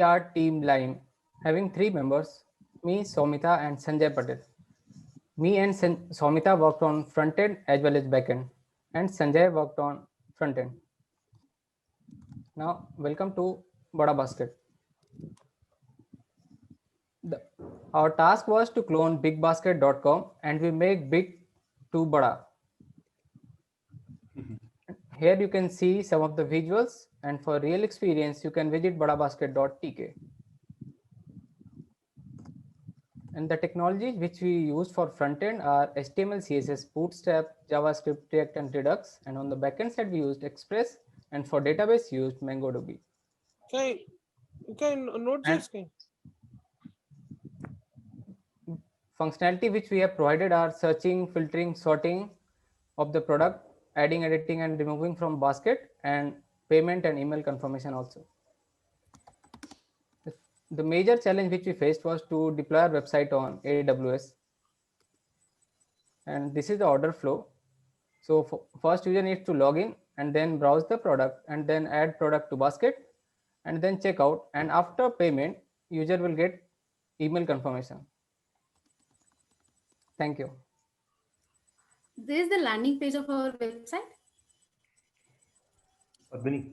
are Team Lime, having three members, me, Somita, and Sanjay Patel. Me and Somita worked on front end as well as back end, and Sanjay worked on front end. Now, welcome to Bada Basket. The, our task was to clone bigbasket.com and we make big to Bada. Here you can see some of the visuals, and for real experience, you can visit badabasket.tk. And the technologies which we use for front end are HTML, CSS, Bootstrap, JavaScript, React, and Redux. And on the backend side, we used Express, and for database, used MongoDB. Okay, Node.js. Functionality which we have provided are searching, filtering, sorting of the product, adding, editing, and removing from basket, and payment and email confirmation also. The major challenge which we faced was to deploy our website on AWS. And this is the order flow. So first user needs to log in and then browse the product and then add product to basket and then check out. And after payment, user will get email confirmation. Thank you. This is the landing page of our website. Padmini.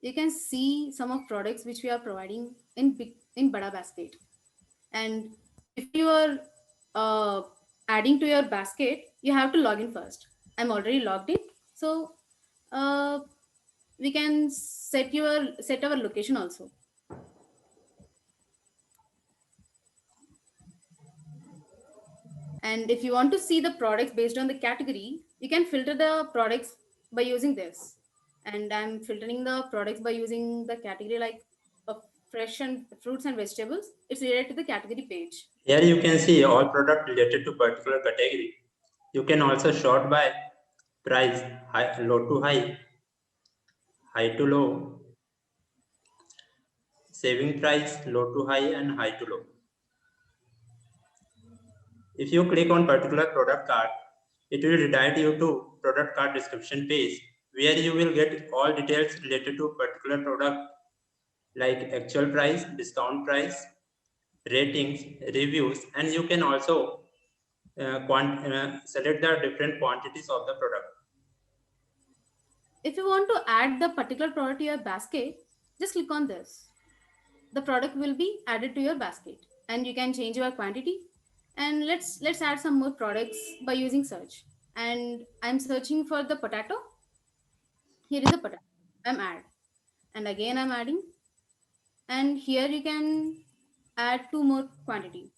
You can see some of products which we are providing in Bada Basket. And if you are adding to your basket, you have to log in first. I'm already logged in, so we can set our location also. And if you want to see the products based on the category, you can filter the products by using this. And I'm filtering the products by using the category like fresh and fruits and vegetables. It's related to the category page. Here you can see all product related to particular category. You can also sort by price, low to high, high to low, saving price, low to high, and high to low. If you click on particular product card, it will redirect you to product card description page where you will get all details related to particular product like actual price, discount price, ratings, reviews, and you can also select the different quantities of the product. If you want to add the particular product to your basket, just click on this. The product will be added to your basket and you can change your quantity. And let's add some more products by using search. And I'm searching for the potato. Here is the potato. I'm add. And again I'm adding. And here you can add 2 more quantity.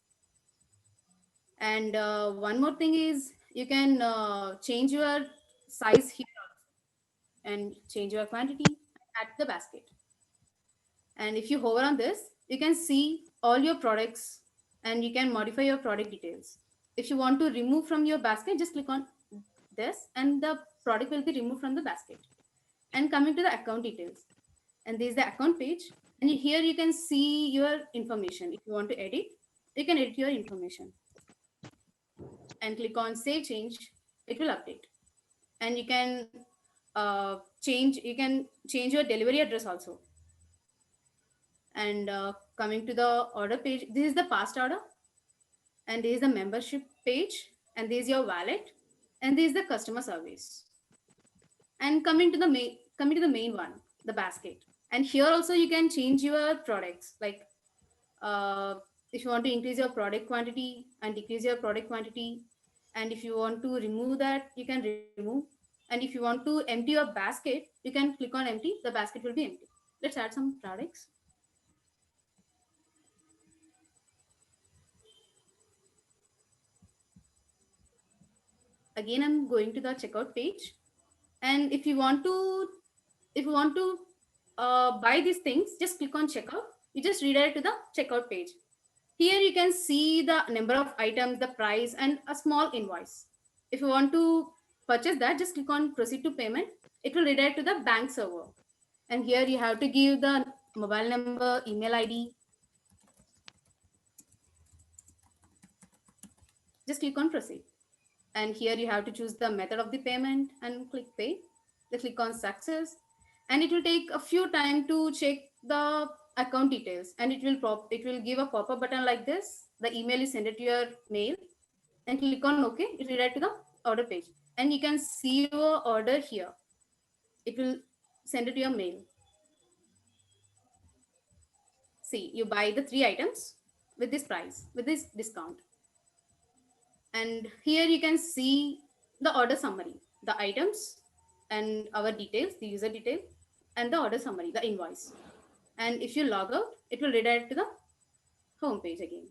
And one more thing is you can change your size here and change your quantity at the basket. And if you hover on this, you can see all your products and you can modify your product details. If you want to remove from your basket, just click on this and the product will be removed from the basket. And coming to the account details, and this is the account page, and here you can see your information. If you want to edit, you can edit your information and click on save change. It will update, and you can change your delivery address also. And coming to the order page, this is the past order, and this is the membership page, and this is your wallet, and this is the customer service. And coming to the main one, the basket. And here also you can change your products, like if you want to increase your product quantity and decrease your product quantity, and if you want to remove that, you can remove. And if you want to empty your basket, you can click on empty. The basket will be empty. Let's add some products. Again, I'm going to the checkout page, and if you want to buy these things, just click on checkout. You just redirect to the checkout page. Here you can see the number of items, the price, and a small invoice. If you want to purchase that, just click on proceed to payment. It will redirect to the bank server, and here you have to give the mobile number, email ID. Just click on proceed. And here you have to choose the method of the payment and click pay. Then click on success. and it will take a few time to check the account details, and it will give a pop-up button like this. The email is sent to your mail, and click on OK. It will redirect to the order page, and you can see your order here. It will send it to your mail. See, you buy the 3 items with this price, with this discount. And here you can see the order summary, the items and our details, the user detail, and the order summary, the invoice. And if you log out, it will redirect to the home page again.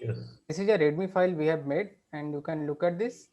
Yes. This is a readme file we have made, and you can look at this.